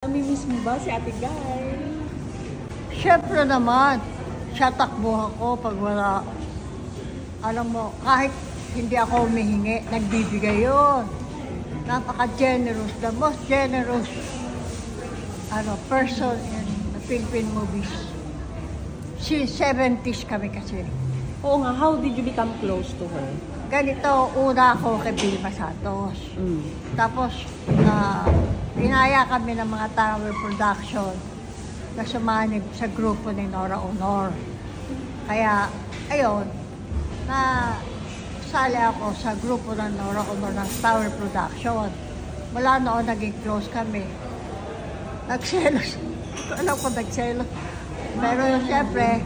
Namimiss mo ba si Ate Guy? Siyempre naman, siya takbo ako pag wala. Alam mo, kahit hindi ako humihingi, nagbibigay yun. Napaka-generous, the most generous person in the Philippine movies. Since 70s kami kasi. Oo nga, how did you become close to her? Ganito, una ako kay Vilma Santos. Tapos, inaya kami ng mga Tower Production na sumanib sa grupo ni Nora Honor. Kaya, ayun, sali ako sa grupo ng Nora Honor ng Tower Production. Mula noon, naging close kami. Nagselos. Alam ko, nagselos. Pero siyempre,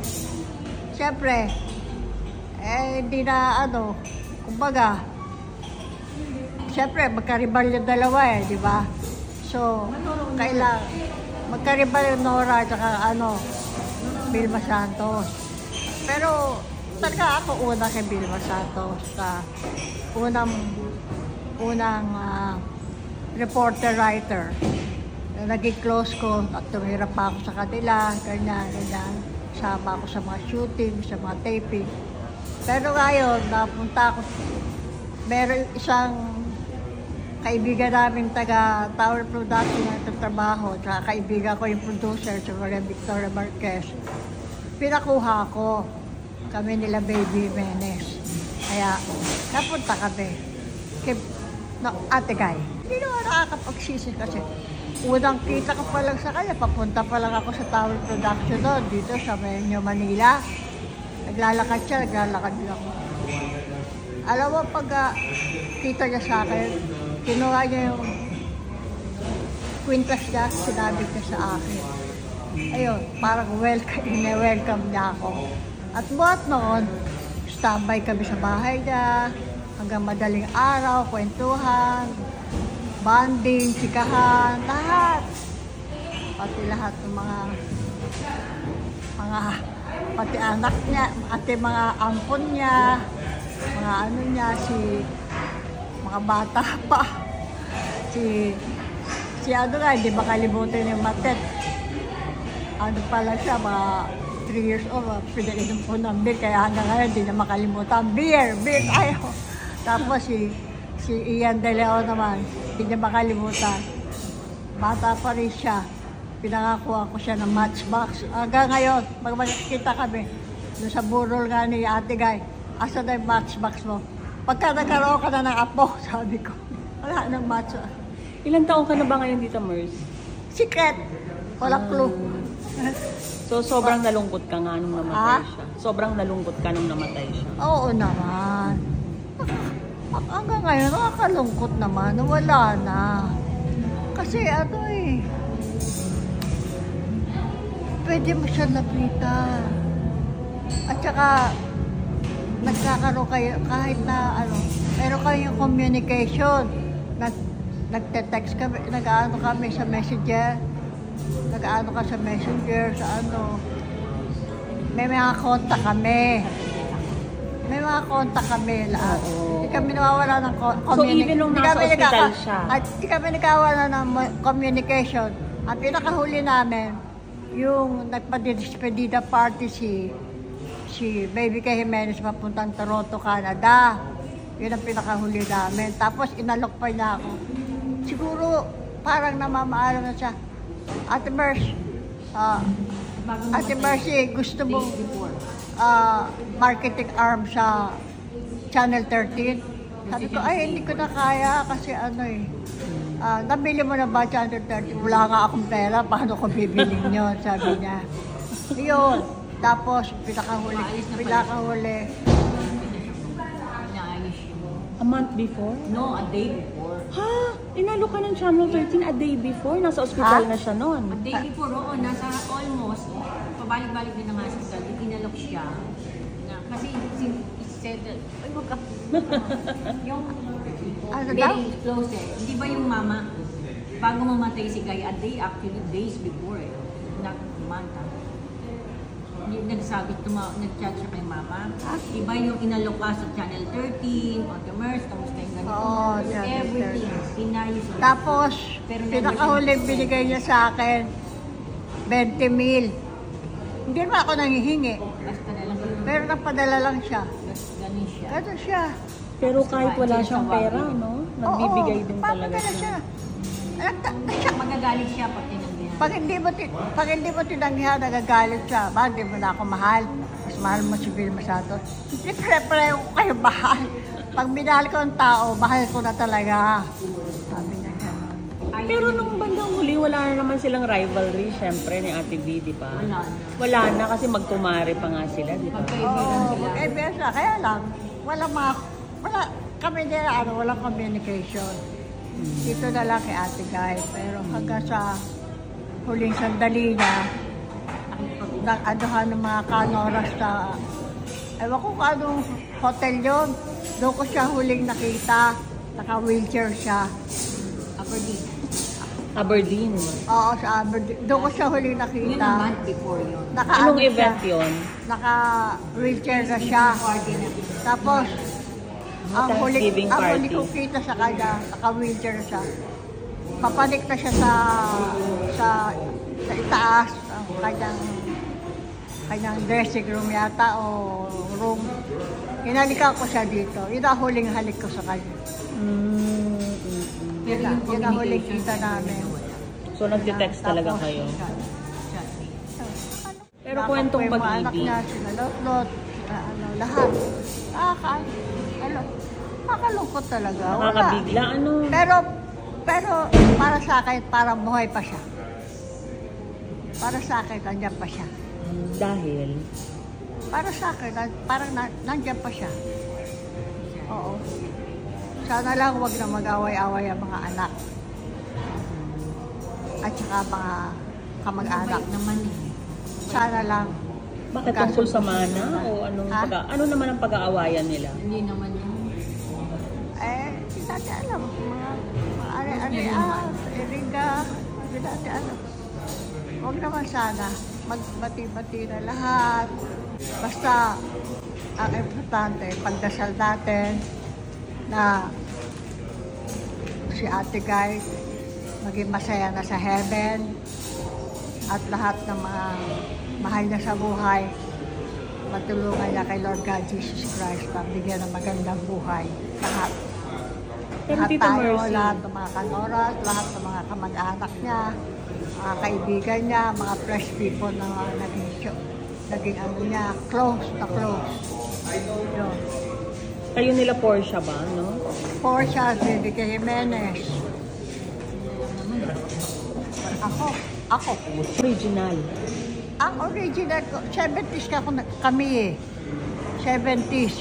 hindi na kumbaga, siyempre, magkaribal yung dalawa di ba? So, kailangan, magkaribal yung Nora at saka Vilma Santos. Pero, talaga ako una kay Vilma Santos sa unang reporter-writer. Naging close ko at tumira pa ako sa kanila, ganyan. Sama ako sa mga shooting, sa mga taping. Pero ngayon, napunta ako, meron isang kaibigan namin taga Tower Production na trabaho, tsaka kaibigan ko yung producer, si Maria Victoria Marquez. Pinakuha ko kami nila Baby Menes. Kaya napunta kami kay Ate Guy. Hindi naman nakakapagsisi kasi unang kita ko pa lang sa kanya, papunta pa lang ako sa Tower Production doon, dito sa Menyo, Manila. Naglalakad siya, naglalakad din ako. Alam mo, pag kita niya sa akin, kinuha niya yung kwintas niya, sinabi niya sa akin. Ayun, parang welcome niya ako. At buhat noon, standby kami sa bahay niya, hanggang madaling araw, kwentuhan, bonding, chikahan, lahat. Pati lahat ng mga pati anak niya, pati mga ampon niya, mga mga bata pa. Si hindi makalimutan yung Matet. Pala siya, mga 3 years old, pinainom po ng beer, kaya hanggang ngayon hindi na makalimutan. Beer tayo. Tapos si Ian De Leon naman, hindi niya makalimutan. Bata pa rin siya. Pinangakuha ko siya ng matchbox. Hanggang ngayon, pag magkikita kami, doon sa burol nga ni Ate Guy, asa na yung matchbox mo? Pagka nagkaroon ka na ng apo, sabi ko, wala nang matchbox. Ilang taon ka na ba ngayon dito, Mers? Secret. Wala clue. So, sobrang nalungkot ka nga nung namatay siya? Sobrang nalungkot ka nung namatay siya? Oo naman. Hanggang ngayon, nakakalungkot naman. Wala na. Kasi pwede mo siya lapitan. At saka, nagkakaroon kayo, kahit na meron kayong communication. Nagte-text kami, kami sa messenger. Ka sa messenger, May mga kontak kami. Lahat. Hindi kami nawawala ng communication. So, even nung nasa hospital siya? At hindi kami nakawala ng communication. Ang pinakahuli namin, yung nagpa-despedida party si Baby Kay Jimenez papuntang Toronto, Canada. Yun ang pinakahuli namin. Tapos inalok pa niya ako. Siguro parang namamaalam na siya. Ate Mercy, gusto mong marketing arm sa Channel 13? Sabi ko, hindi ko na kaya kasi nabili mo na ba Channel 13? Wala nga akong pera, paano ko bibiling yun? Sabi niya. Yun. Tapos, pinakahuli. A month before? No, a day before. Ha? Inalo ka ng Channel 13 a day before? Nasa ospital na siya noon. A day before, nasa almost, pabalik-balik din ng hospital, itinalok siya. Kasi it said that, wag ka. Yung very close Hindi ba yung mama, bago mamatay si Guy, a day actually, days before not month. nagsabi, nag-chat siya kay mama. Iba yung inalok ka sa Channel 13, o the MERS, kamusta yung ganito. Oo, Channel Everything. 13. Inayos. Tapos, Pero pinakahuling binigay niya sa akin, 20 mil. Hindi naman ako nangihingi. Basta na lang. Pero napadala lang siya. Ganun siya. Ganun siya. Pero kahit wala siyang pera, no? Nagbibigay din talaga papadala siya. Magagalit siya pag tinanggihan. Pag hindi mo tinanggihan, nagagalit siya. Bakit hindi mo na ako mahal? Mas mahal mo si Vilma Santos. Hindi pare-pareho ko kayo mahal. Pag minahal ko ang tao, mahal ko na talaga. Sabi niya gano'n. Pero nung bandang huli, wala na naman silang rivalry, syempre, ni Ate V, di ba? Wala na. Wala na kasi magkumare pa nga sila, di ba? Magkaibigan Oo, sila. magkaibigan sila. Kaya lang, kami din, walang communication. Dito na lang kay Ate Guy. Pero hanggang sa huling sandali niya, nag-aduhan ng mga kanoras sa, ewan ko kung anong hotel yun. Doon ko siya huling nakita. Naka-wheelchair siya. Aberdeen. Oo, sa Aberdeen. Doon ko siya huling Yun nakita. ang month before yun. Anong event yun? Naka-wheelchair na siya. Party na. Tapos, ang huli Thanksgiving party. ko kita sa kanya, naka-wheelchair siya. Papanik na siya sa itaas, ang kanyang dressing room yata o room. Hinalikan ko siya dito. Yun ang huling halik ko sa kanya. Pero Yun yung ang huling communication, kita namin. So, nagte-text talaga Tapos, kayo. chat me. Pero kwentong Yung mga anak pag-ibig. niya, sinalot-lot, lahat. Nakakalungkot talaga. Wala. Nakakabigla, ano? Pero para sa akin, parang buhay pa siya. Para sa akin, nandiyan pa siya. Dahil, Para sa akin, parang nandiyan pa siya. Oo. Sana lang wag na mag-away-away ang mga anak. At saka mga kamag-anak. Bait naman eh. Sana lang. bakit tungkol sa mana? O anong Ha? ano naman ang pag-aawayan nila? Hindi naman yun. Hindi natin alam. Mga Eringa, hindi natin alam. Huwag naman sana. Magbati-bati na lahat. Basta, ang importante, pagdasal natin na si Ate Guy maging masaya na sa heaven at lahat ng mga mahal niya sa buhay matulungan niya kay Lord God Jesus Christ na bigyan ng magandang buhay. Lahat. Pero Lahat Tita tayo, Mercy, lahat ng mga kanoras, lahat ng mga kamag-anak niya, mga kaibigan niya, mga fresh people na naging ano niya, close na close. Yun. kayo nila Portia ba, no? Portia, Vivica Jimenez. Ako. Original. Ang original ko, 70s kami eh. 70s.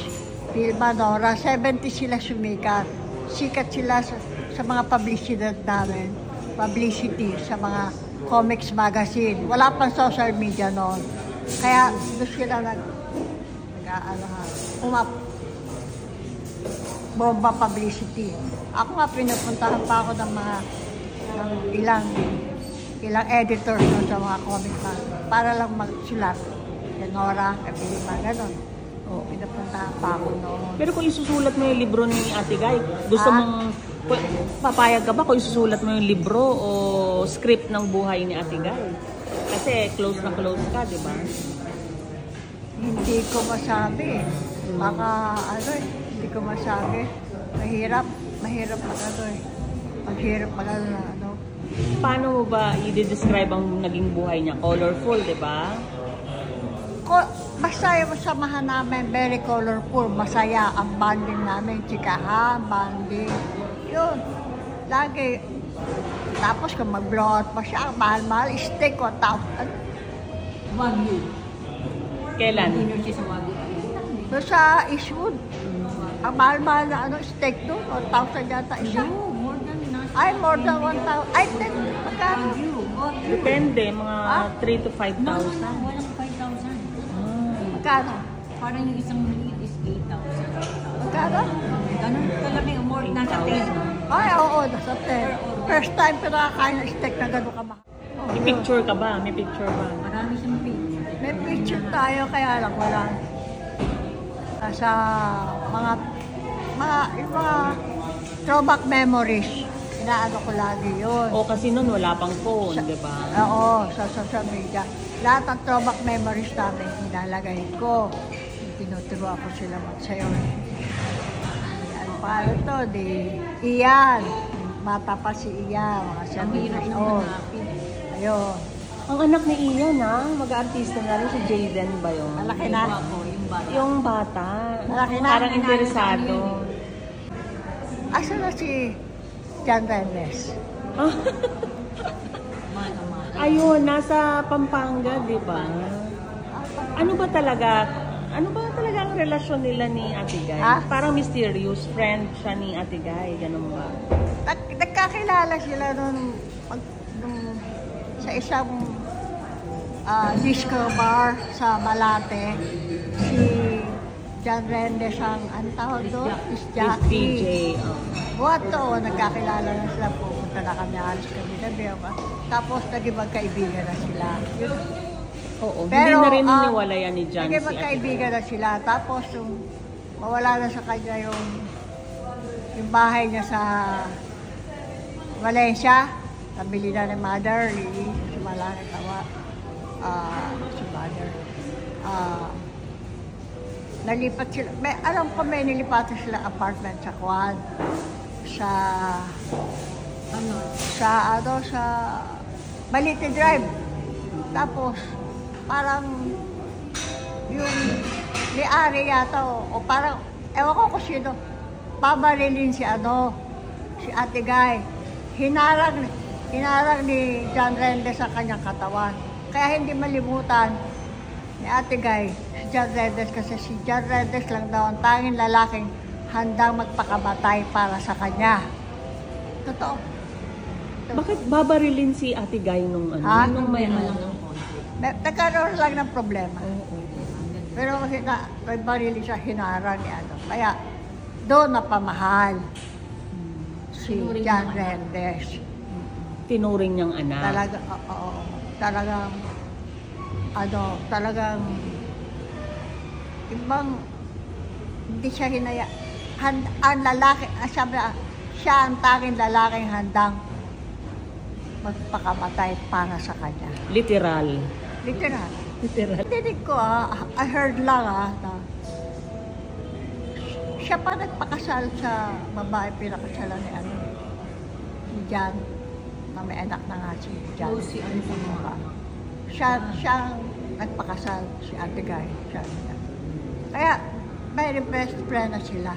Vilma Nora, 70s sila sumikat. Sikat sila sa mga publicidad namin. Publicity sa mga comics magazine. Wala pang social media noon. Kaya doon sila bomba publicity. Ako nga pinupuntahan pa ako ng mga ilang editors no, sa mga comic para lang magsulat. Nora, Vilma, gano'n. Pinupuntahan pa ako noon. Pero kung isusulat mo yung libro ni Ate Guy, gusto mong, papayag ka ba kung isusulat mo yung libro o script ng buhay ni Ate Guy? Kasi close na close ka, di ba? Hindi ko masabi. Baka hindi ko masabi. Mahirap mag-ano. Paano mo ba i-describe ang naging buhay niya? Colorful, di ba? Basta yung samahan namin, very colorful, masaya ang bonding namin, chikahan, bonding. Yun, lagi. Tapos kung mag-blow out pa siya, mahal-mahal, steak o tapos. Wagyu. Ano? Kailan? Dinner siya sa Wagyu. So sa Eastwood, ang mahal-mahal na steak doon, 1,000 yata isa. No, more than that. Ay, more than 1,000. Ay, magkano? Wagyu. Depende, mga 3 to 5,000. No, walang 5,000. Magkano? Parang yung isang maliit is 8,000. Magkano? Ganun kalaki, more nasa 10. Ay, oo, nasa 10. First time ko nakakain ng steak na gano'n kamahal. May picture ka ba? May picture ba? Marami siyang picture. May picture tayo, kaya lang wala. Sa yung mga throwback memories. Inaano ko lagi yun. O kasi noon wala pang phone, di ba? Oo, sa social media. Lahat ng throwback memories namin, nilalagay ko. Tinuturo ako sila magsayaw. Ano pa to? Ian. Bata pa si Ian. Mga Ang hirap ng hanapin. Ayun. Ang anak ni Ian, mag-aartista na rin si Jaden ba yun? Malaki na. Yung bata. Yung bata. Malaki na. Parang interesado. Asa na si John Rendes? Ayun, nasa Pampanga, di ba? Ano ba talaga ang relasyon nila ni Ate Guy? Ha? Parang mysterious friend siya ni Ate Guy, ganun ba? Nagkakilala sila nung sa isang disco bar sa Malate. Si John Rendes ang tawag doon? Is This Jackie. DJ. Wato, nagkakilala na sila. Pupunta na kami, alis kami na Beba. Tapos naging magkaibigan na sila. Yun. Oo, Pero, hindi na rin niniwalayan ni John naging si Ate Guy. magkaibigan na sila. Tapos yung mawala na sa kanya yung bahay niya sa Valencia. Nabili na ni Mother. Wala na tawa. Si Mother. Nalipat sila. Alam ko may nilipatan sila apartment sa Kwan. Sa Balite Drive. Tapos, parang yung may-ari yata o parang, ewan ko kung sino, pabarilin si Ate Guy. Hinarang ni John Rendes sa kanyang katawan. Kaya hindi malimutan ni Ate Guy si John Rendes kasi si John Rendes lang daw ang tanging lalaking handang magpakamatay para sa kanya. Totoo. Bakit babarilin si Ate Guy nung ano? Ha? Nung may Lang ano? ng konti. Nagkaroon lang ng problema. Oo. Pero may barili siya hinarang ni Kaya doon napamahal si Tinuring John niyang Rendes. Tinuring niyang anak. Talaga, oo. Talagang ibang hindi siya hinaya. Ang lalaki, sabi siya ang tanging lalaking handang magpakamatay para sa kanya. Literal. Literal. Literal. Tinig ko I heard lang na siya pa nagpakasal sa babae pinakasalan ni John, na may anak na nga si John. Si ano sa mga Siya nagpakasal, si Ate Guy. Kaya, very best friend na sila.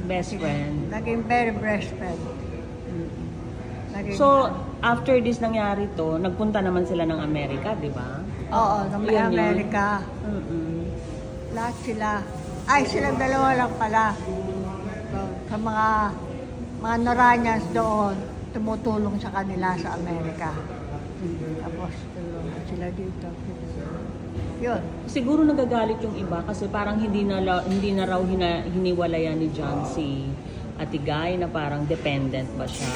Best friend. Naging very best friend. Naging, So, after this nangyari to, nagpunta naman sila ng Amerika, di ba? oo, nung may Yun yun. Amerika. Lahat sila. Ay, silang dalawa lang pala. Sa mga Noranians doon, tumutulong sa kanila sa Amerika. Tapos, tulungan sila dito. Yun. Siguro nagagalit yung iba kasi parang hindi na raw hiniwalayan ni John si Ate Guy na parang dependent ba siya?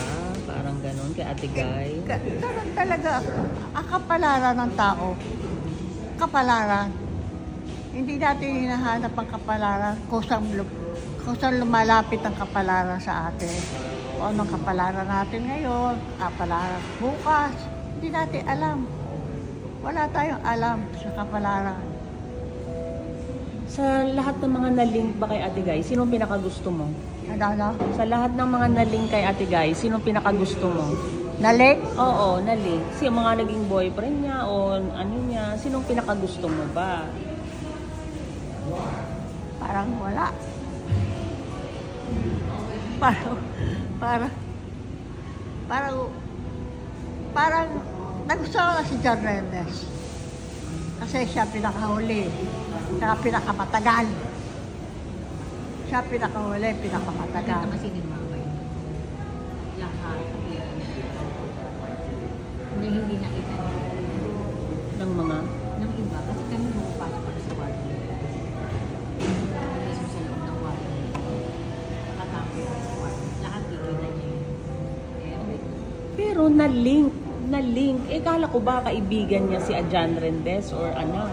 Parang ganun kay Ate Guy. Ganun talaga. Ang kapalaran ng tao. Kapalaran. Hindi natin hinahanap ang kapalaran kung saan lumalapit ang kapalaran sa atin. O anong kapalaran natin ngayon, kapalaran bukas. Hindi natin alam. Wala tayong alam sa kapalaran. Sa lahat ng mga na-link ba kay Ate Guy, sinong pinakagusto mo? Ano? Sa lahat ng mga na-link kay Ate Guy, sinong pinakagusto mo? Nalik? Oo, na-link. Si mga naging boyfriend niya o ano niya, sinong pinakagusto mo ba? Parang wala. Parang nagustuhan ko na si John Rendes. Kasi siya pinakahuli. Saka pinakamatagal. Siya pinakahuli, pinakamatagal. Ito kasi din mga kayo. Lahat. Hindi nakita Ng mga... ng iba. Kasi kami pumapasok pa sa kwarto. Mismo sa loob ng kwarto. Nakatapos sa kwarto. Lahat kikita niya yun. Pero na-link na-link. Eh, kala ko ba kaibigan niya si Jan Rendez or ano?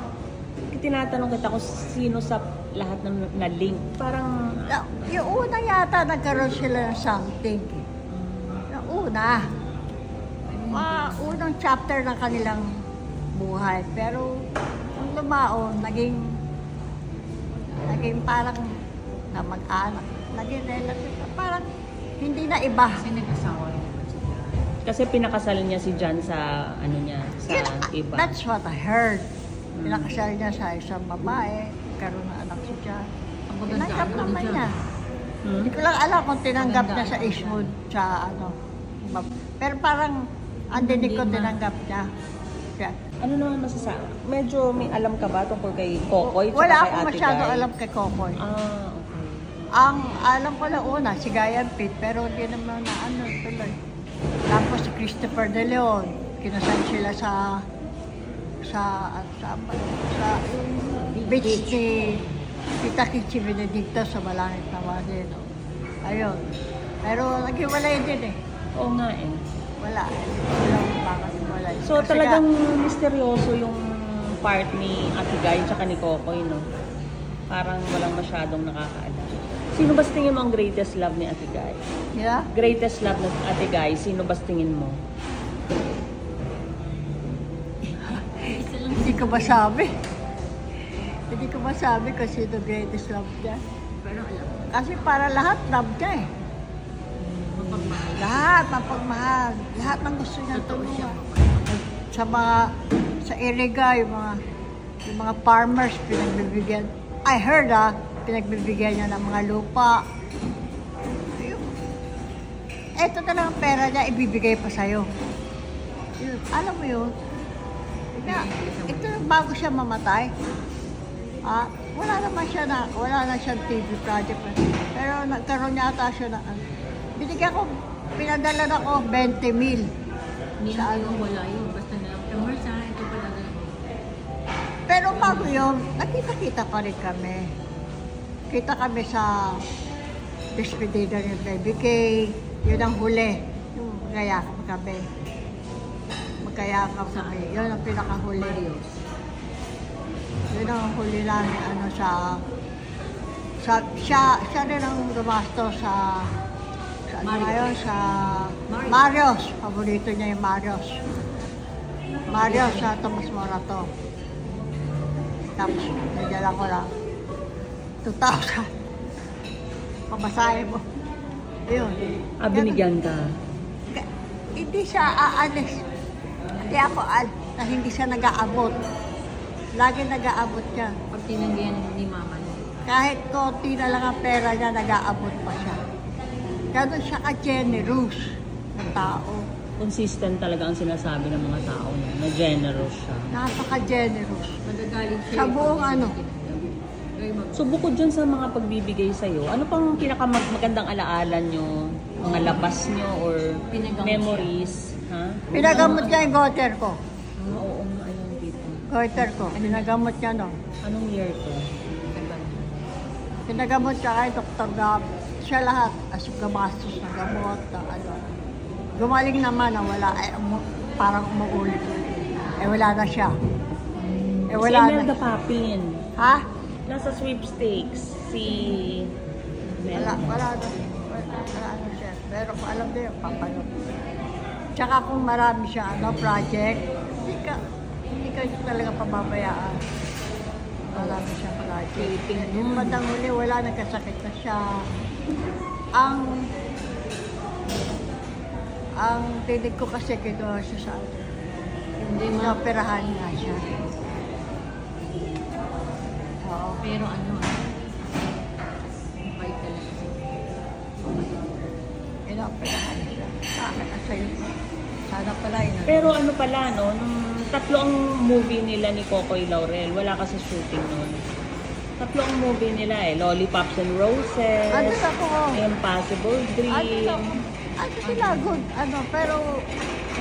Tinatanong kita kung sino sa lahat ng na-link. Parang... Yung una yata nagkaroon sila ng something. Yung una. Unang chapter ng kanilang buhay. Pero nung lumaon, naging parang na mag-anak. Naging relative. Parang hindi na iba. Kasi nag-asawa rin naman siya. Kasi pinakasal niya si Jan sa ano niya, sa iba. That's what I heard. Pinakasal niya sa isang babae. Karoon ng anak si Jan. Tinanggap naman niya. Hindi ko lang alam kung tinanggap niya sa Eastwood, sa ano. Pero parang andinig ko tinanggap niya. Kaya, Ano naman masasabi? Medyo may alam ka ba tungkol kay Kokoy? wala tsaka kay akong Ate masyado Guy? alam kay Kokoy. Okay. Ang alam ko lang una, si Gayan Pitt, pero hindi naman na ano tuloy. Tapos si Christopher De Leon, kinasal sila sa beach ni Tita Kichi Benedicto sa Malangit na Wadeno. Ayun. Pero naghiwalay din eh. Oo nga eh. Wala. Walang bakit hiwalay. So talagang misteryoso yung part ni Ate Guy tsaka ni Kokoy, no? Parang walang masyadong nakakaalam. Sino ba sa tingin mo ang greatest love ni Ate Guy? Yeah? Greatest love ng Ate Guy, sino ba sa tingin mo? Hindi ko masabi. Hindi ko masabi kung sino greatest love niya. Pero alam mo, Kasi para lahat love niya eh. mapagmahal. Lahat, mapagmahal. Lahat ng gusto niya tulungan. Sa Iriga, yung mga farmers, pinagbibigyan. I heard pinagbibigyan niya ng mga lupa. Eto na lang ang pera niya, ibibigay pa sa'yo. Yun, alam mo yun? Ito bago siya mamatay. Wala na siyang TV project. Pero nagkaroon yata siya na pinadala na ko 20 mil. Hindi na yung wala yun. Basta na lang. Emersa, ito pala na. Pero bago yun, nakita-kita pa rin kami. Kita kami sa despedida ni Baby K. Yun ang huli. Yung magkayakap kami. Magkayakap kami. Yun ang pinakahuli. Yun ang huli namin, siya rin ang gumasto sa ngayon, sa Marios. Paborito niya yung Marios. Marios sa Tomas Morato. Tapos, nadala ko lang 2,000. Pamasahe mo. Yun. Binigyan ka? Hindi siya aalis. Hindi ako na hindi siya nag-aabot. Lagi nag-aabot siya. Pag tinanggihan ni mama niya. Kahit konti na lang ang pera niya, nag-aabot pa siya. Ganun siya ka-generous na tao. Consistent talaga ang sinasabi ng mga tao niya, na generous siya. Napaka-generous. Magagaling siya. Sa buong ano. So bukod dyan sa mga pagbibigay sa'yo, ano pang pinakamagandang alaala nyo? Mga labas nyo or Pinagamot memories? Ha? Pinagamot niya yung goiter ko. Oo nga, ayun dito. Goiter ko. Pinagamot niya no. Anong year to? Pinagamot siya kay Dr. Gab. Siya lahat. As gumastos ng gamot. Gumaling naman na wala. Parang umuulit-ulit. Wala na siya. Wala Si Imelda na. Papin. Ha? Nasa sweepstakes. Si Wala Imelda. na siya. Pero kung alam niyo, papalok. Tsaka kung marami siya project, hindi ka talaga pababayaan. Marami siya project. Yung bandang huli, wala, nagkasakit na siya. Ang tinig ko kasi kinuha siya sa hindi maoperahan nga siya. Oo. Pero ano, bait talaga siya. Inaoperahan siya. Sana pala yun. Pero ano pala, no? Nung tatlo ang movie nila ni Kokoy Laurel. Wala ka sa shooting noon. Tatlo ang movie nila eh. Lollipops and Roses. Ano ako? Impossible Dream. Ano sila good, pero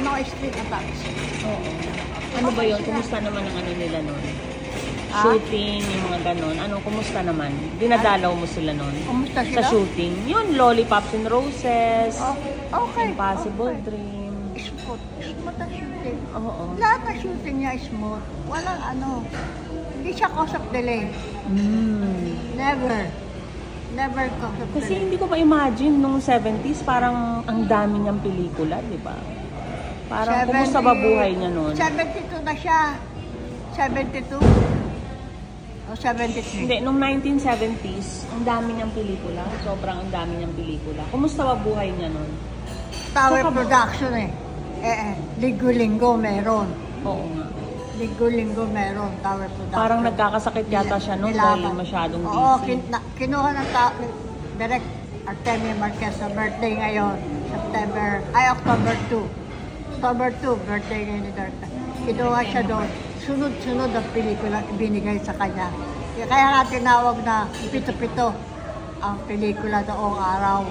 no string attached. Oo. Ano ba yun? Kumusta naman ang ano nila noon? Ah? Shooting, yung mga ganon. Ano, kumusta naman? Dinadalaw mo sila noon? Kumusta sila? Sa shooting. Yun, Lollipops and Roses. Okay. Impossible Okay. Dream. malungkot. Smooth ang shooting. Oo. Lahat ng shooting niya smooth. Walang ano. Hindi siya cause of delay. Never. Never cause of Kasi delay. hindi ko ma-imagine nung 70s, parang ang dami niyang pelikula, di ba? Parang kumusta ba buhay niya noon? 72 na siya. 72? O 73? Hindi, nung 1970s, ang dami niyang pelikula. Sobrang ang dami niyang pelikula. Kumusta ba buhay niya noon? Tower Saka- production eh. Linggo-linggo meron. Oo nga. Linggo-linggo meron, tower production. Parang nagkakasakit yata siya noon dahil masyadong busy. Oo, kinuha ng direct Artemio Marquez sa birthday ngayon, October 2. October 2, birthday ngayon ni Direk. Kinuha siya doon. Sunod-sunod ang pelikula ibinigay sa kanya. Kaya nga tinawag na pito-pito ang pelikula noong araw.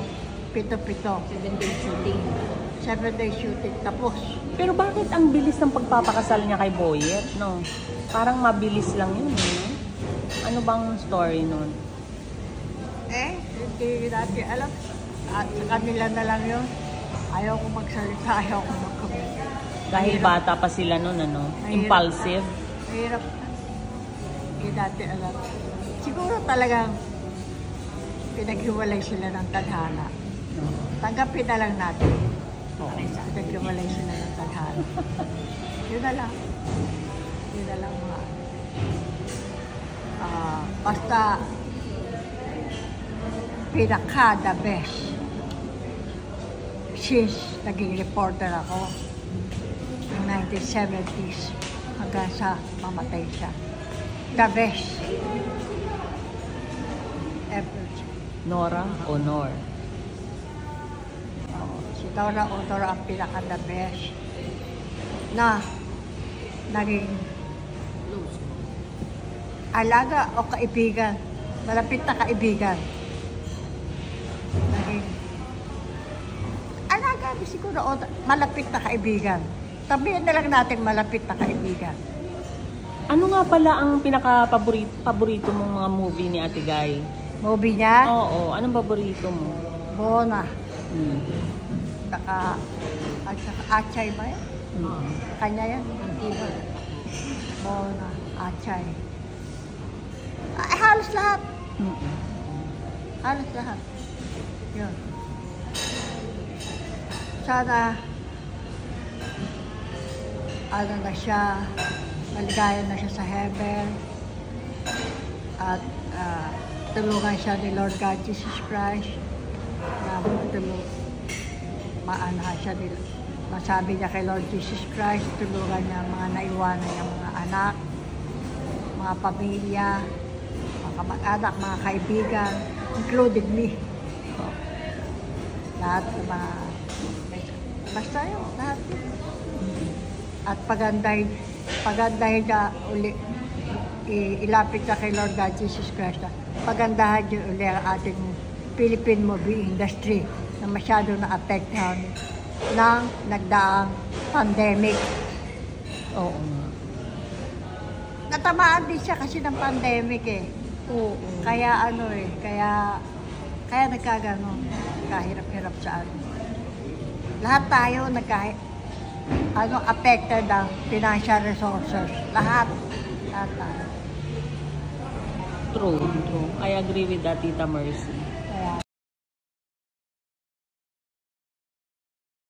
Pito-pito. 7 days shooting. 7-day shooting. Tapos, Pero bakit ang bilis ng pagpapakasal niya kay Boyet, no? Parang mabilis lang yun, no? Ano bang story nun? hindi natin alam. At sa kanila na lang yun. Ayaw ko magsalita, ayaw ko mag-comment. Dahil bata pa sila nun, ano? Mahirap. Impulsive. Mahirap. Hindi natin alam. Siguro talagang pinaghiwalay sila ng tadhana. Tanggapin na lang natin. Pinaghiwalay sila ng tadhana. Yun na lang. Yun na lang mga. Basta pinaka-the best. Since naging reporter ako ng 1970s hanggang sa mamatay siya. The best. Ever. Nora o Nor? Si Nora Honor ang pinaka-the best na naging alaga o kaibigan. Malapit na kaibigan. Naging alaga, siguro o malapit na kaibigan. Sabihin na lang natin malapit na kaibigan. Ano nga pala ang pinaka-paborito mong mga movie ni Ate Guy? Movie niya, Oo, anong paborito mo? Bona. Hmm. Saka Achay ba yan? Kanya yan? Antiba. Bona, Achay. Ay, halos lahat. Halos lahat. Yun. Sana ano na siya, maligaya na siya sa heaven at tulungan siya ni Lord God Jesus Christ na maanahan siya masabi niya kay Lord Jesus Christ, tulungan niya mga naiwanan niyang mga anak, mga pamilya, mga kamag-anak, mga kaibigan, including me. Lahat ng mga basta yun, lahat yun. At pagandahin niya uli, ilapit na kay Lord God Jesus Christ na pagandahan niya uli ang ating Philippine movie industry na masyado na-apektahan ng nagdaang pandemic. Oo nga. Natamaan din siya kasi ng pandemic eh. Oo. Kaya kaya nagkaganon, kahirap-hirap sa ano. Lahat tayo affected ang financial resources. Lahat tayo. True. I agree with that, Tita Mercy.